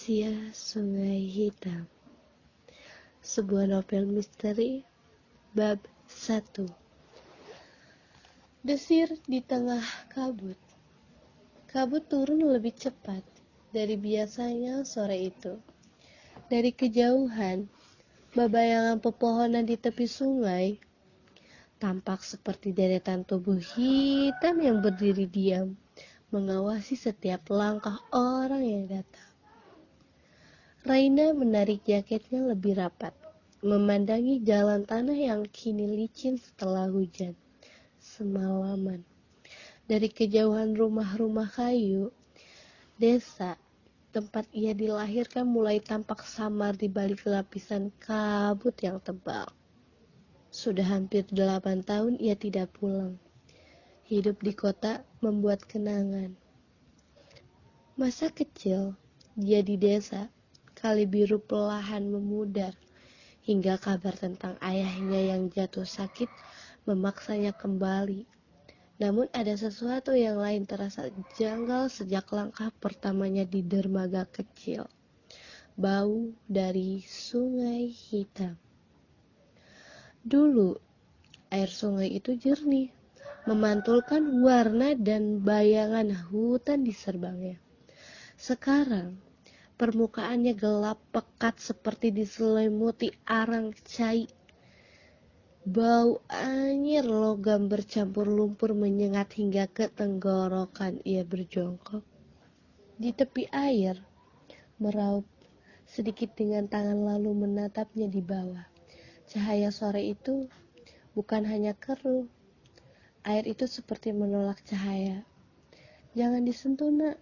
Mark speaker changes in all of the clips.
Speaker 1: Rahasia Sungai Hitam. Sebuah novel misteri bab 1. Desir di tengah kabut. Kabut turun lebih cepat dari biasanya sore itu. Dari kejauhan, babayangan pepohonan di tepi sungai tampak seperti deretan tubuh hitam yang berdiri diam, mengawasi setiap langkah orang yang datang. Raina menarik jaketnya lebih rapat, memandangi jalan tanah yang kini licin setelah hujan semalaman. Dari kejauhan rumah-rumah kayu, desa tempat ia dilahirkan mulai tampak samar di balik lapisan kabut yang tebal. Sudah hampir 8 tahun ia tidak pulang. Hidup di kota membuat kenangan. Masa kecil dia di desa, Kali Biru perlahan memudar, hingga kabar tentang ayahnya yang jatuh sakit memaksanya kembali. Namun ada sesuatu yang lain terasa janggal sejak langkah pertamanya di dermaga kecil. Bau dari Sungai Hitam. Dulu, air sungai itu jernih, memantulkan warna dan bayangan hutan di serbangnya. Sekarang, permukaannya gelap pekat seperti diselimuti arang cai. Bau anyir logam bercampur lumpur menyengat hingga ke tenggorokan. Ia berjongkok di tepi air, meraup sedikit dengan tangan lalu menatapnya di bawah. Cahaya sore itu bukan hanya keruh. Air itu seperti menolak cahaya. "Jangan disentuh, Nak."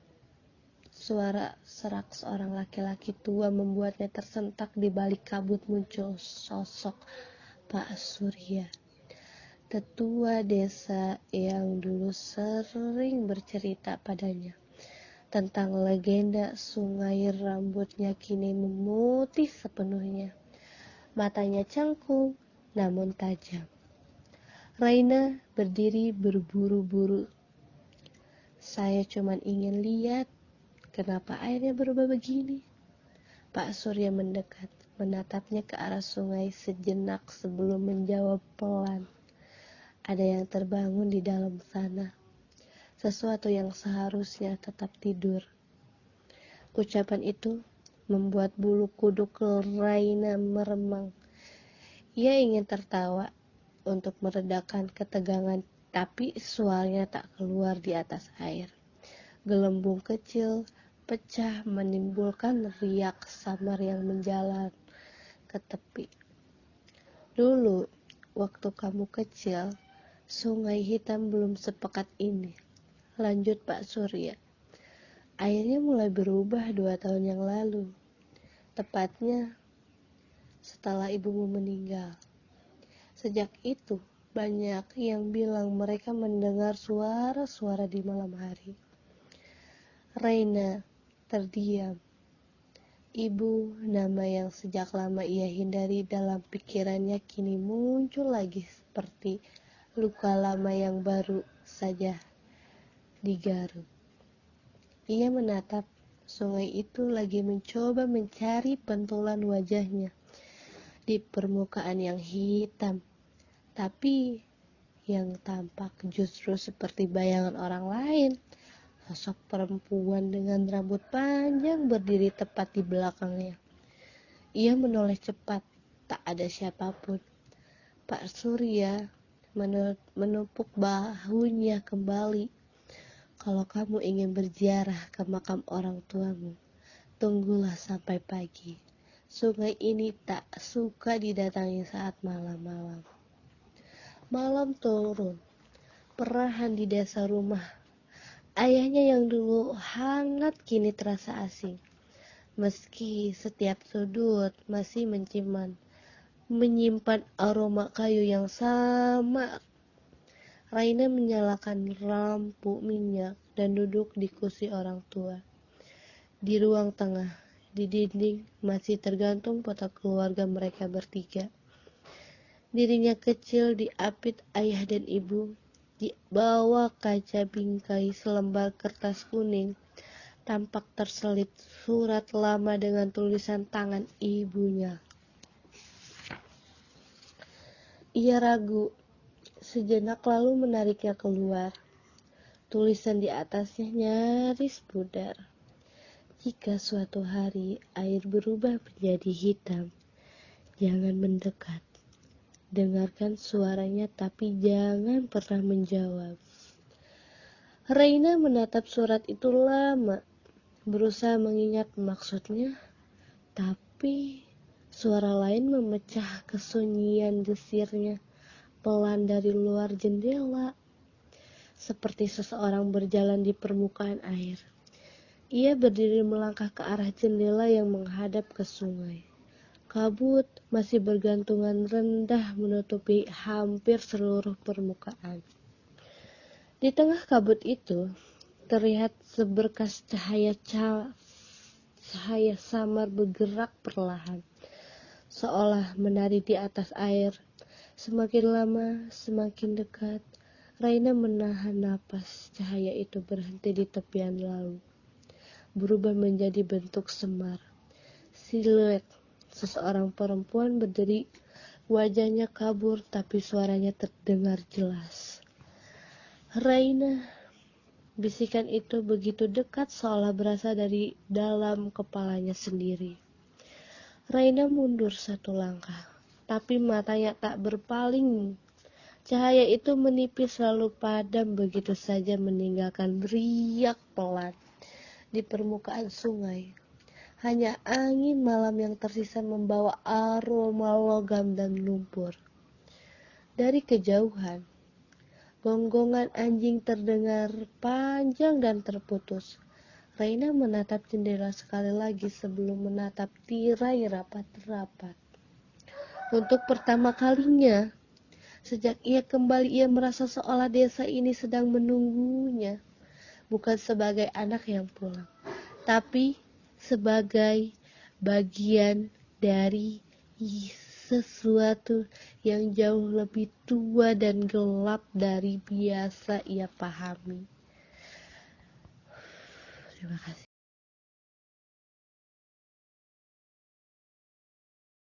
Speaker 1: Suara serak seorang laki-laki tua membuatnya tersentak. Di balik kabut muncul sosok Pak Surya, tetua desa yang dulu sering bercerita padanya tentang legenda sungai. Rambutnya kini memutih sepenuhnya, matanya cengkung namun tajam. Raina berdiri berburu-buru. "Saya cuma ingin lihat kenapa airnya berubah begini." Pak Surya mendekat, menatapnya ke arah sungai sejenak sebelum menjawab pelan. "Ada yang terbangun di dalam sana, sesuatu yang seharusnya tetap tidur." Ucapan itu membuat bulu kuduk Raina meremang. Ia ingin tertawa untuk meredakan ketegangan, tapi suaranya tak keluar di atas air. Gelembung kecil pecah menimbulkan riak samar yang menjalar ke tepi. "Dulu, waktu kamu kecil, Sungai Hitam belum sepekat ini," lanjut Pak Surya. "Airnya mulai berubah 2 tahun yang lalu, tepatnya setelah ibumu meninggal. Sejak itu, banyak yang bilang mereka mendengar suara-suara di malam hari." Raina terdiam. Ibu, nama yang sejak lama ia hindari dalam pikirannya, kini muncul lagi seperti luka lama yang baru saja digaruk. Ia menatap sungai itu lagi mencoba mencari pentulan wajahnya di permukaan yang hitam, tapi yang tampak justru seperti bayangan orang lain. Sosok perempuan dengan rambut panjang berdiri tepat di belakangnya. Ia menoleh cepat, tak ada siapapun. Pak Surya menepuk bahunya kembali. "Kalau kamu ingin berziarah ke makam orang tuamu, tunggulah sampai pagi. Sungai ini tak suka didatangi saat malam-malam." Malam turun perlahan di desa rumah ayahnya yang dulu hangat kini terasa asing. Meski setiap sudut masih menyimpan aroma kayu yang sama. Raina menyalakan lampu minyak dan duduk di kursi orang tua. Di ruang tengah, di dinding masih tergantung foto keluarga mereka bertiga. Dirinya kecil diapit ayah dan ibu. Di bawah kaca bingkai selembar kertas kuning, tampak terselip surat lama dengan tulisan tangan ibunya. Ia ragu, sejenak lalu menariknya keluar. Tulisan di atasnya nyaris pudar. Jika suatu hari air berubah menjadi hitam, jangan mendekat. Dengarkan suaranya tapi jangan pernah menjawab. Reina menatap surat itu lama, berusaha mengingat maksudnya, tapi suara lain memecah kesunyian desirnya pelan dari luar jendela, seperti seseorang berjalan di permukaan air. Ia berdiri melangkah ke arah jendela yang menghadap ke sungai. Kabut masih bergantungan rendah menutupi hampir seluruh permukaan. Di tengah kabut itu, terlihat seberkas cahaya samar bergerak perlahan, seolah menari di atas air. Semakin lama, semakin dekat. Raina menahan napas. Cahaya itu berhenti di tepian laut, berubah menjadi bentuk semar. Siluet seseorang perempuan berdiri, wajahnya kabur tapi suaranya terdengar jelas. Raina, bisikan itu begitu dekat seolah berasal dari dalam kepalanya sendiri. Raina mundur satu langkah, tapi matanya tak berpaling. Cahaya itu menipis lalu padam begitu saja meninggalkan riak pelan di permukaan sungai. Hanya angin malam yang tersisa membawa aroma logam dan lumpur. Dari kejauhan, gonggongan anjing terdengar panjang dan terputus. Raina menatap jendela sekali lagi sebelum menatap tirai rapat-rapat. Untuk pertama kalinya, sejak ia kembali, ia merasa seolah desa ini sedang menunggunya. Bukan sebagai anak yang pulang, tapi sebagai bagian dari sesuatu yang jauh lebih tua dan gelap dari biasa ia pahami. Terima kasih.